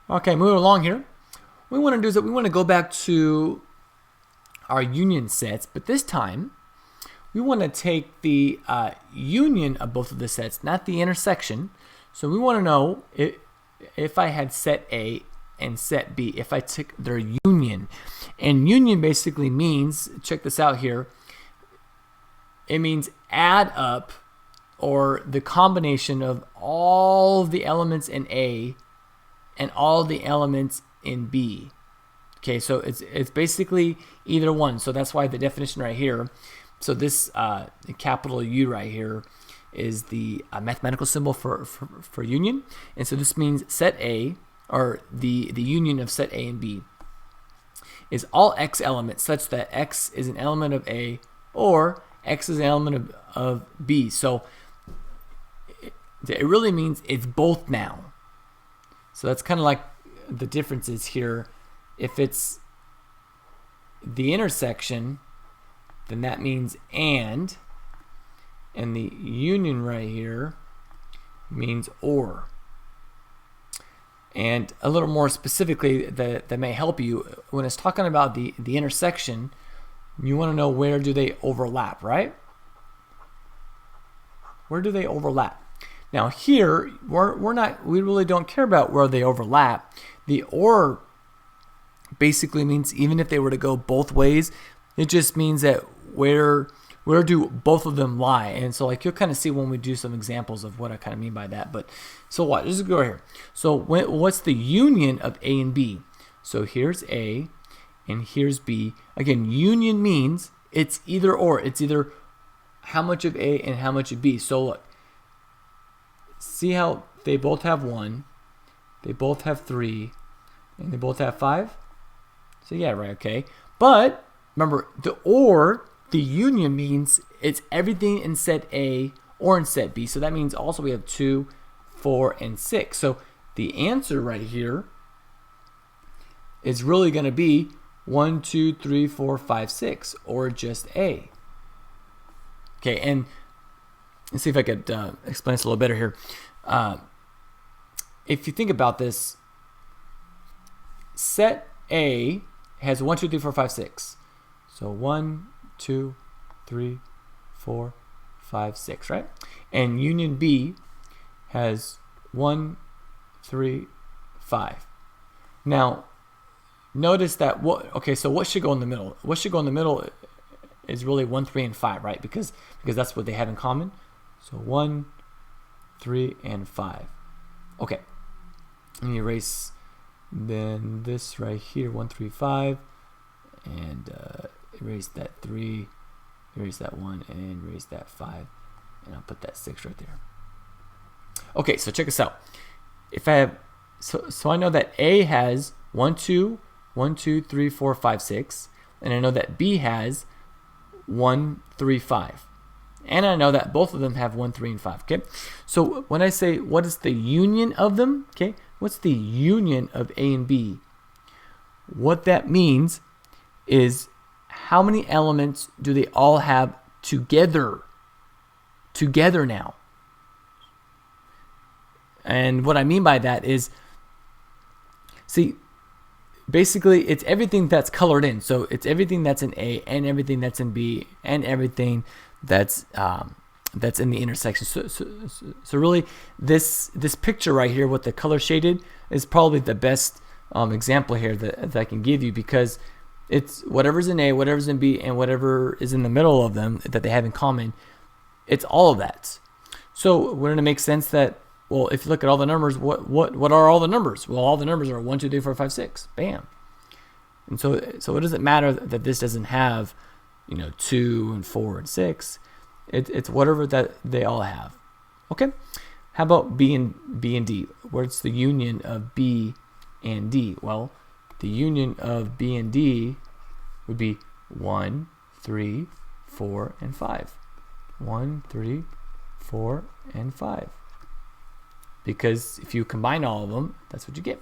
Okay, moving along here. What we want to do is that we want to go back to our union sets, but this time we want to take the union of both of the sets, not the intersection. So we want to know if I had set A and set B, if I took their union. And union basically means, check this out here, it means add up, or the combination of all the elements in A and all the elements in B. Okay, so it's basically either one. So that's why the definition right here. So this capital U right here is the mathematical symbol for union. And so this means set A, or the union of set A and B, is all X elements such that X is an element of A or X is an element of B. So it really means it's both now. So that's kind of like the differences here. If it's the intersection, then that means and the union right here means or. And a little more specifically that may help you, when it's talking about the intersection, you want to know where do they overlap, right? Where do they overlap? Now here, we really don't care about where they overlap. The or basically means even if they were to go both ways, it just means that where do both of them lie. And so like you'll kind of see when we do some examples of what I kind of mean by that. But so what? Let's go here. So what's the union of A and B? So here's A and here's B. Again, union means it's either or. It's either how much of A and how much of B. So look, see how they both have 1, they both have 3, and they both have 5? So yeah, right, okay. But remember, the union means it's everything in set A or in set B. So that means also we have 2, 4, and 6. So the answer right here is really going to be 1, 2, 3, 4, 5, 6, or just A. Okay, and let's see if I could explain this a little better here. If you think about this, set A has 1, 2, 3, 4, 5, 6. So 1, 2, 3, 4, 5, 6, right? And union B has 1, 3, 5. Now, notice that so what should go in the middle? What should go in the middle is really 1, 3, and 5, right? Because that's what they have in common. So 1, 3, and 5. Okay. Let me erase then this right here, 1, 3, 5, and erase that 3, erase that 1, and erase that 5, and I'll put that 6 right there. Okay, so check this out. If I have, so I know that A has 1, 2, 1, 2, 3, 4, 5, 6, and I know that B has 1, 3, 5. And I know that both of them have 1, 3, and 5. Okay, so when I say what is the union of them, okay, what's the union of A and B? What that means is how many elements do they all have together now? And what I mean by that is, see, basically it's everything that's colored in. So it's everything that's in A and everything that's in B and everything that's in the intersection. So really, this picture right here with the color shaded is probably the best example here that I can give you, because it's whatever's in A, whatever's in B, and whatever is in the middle of them that they have in common. It's all of that. So wouldn't it make sense that, well, if you look at all the numbers, what are all the numbers? Well, all the numbers are 1, 2, 3, 4, 5, 6. Bam. And so it doesn't matter that this doesn't have 2 and 4 and 6. It's whatever that they all have. Okay. How about B and D? What's the union of B and D? Well, the union of B and D would be 1, 3, 4, and 5. 1, 3, 4, and 5. Because if you combine all of them, that's what you get.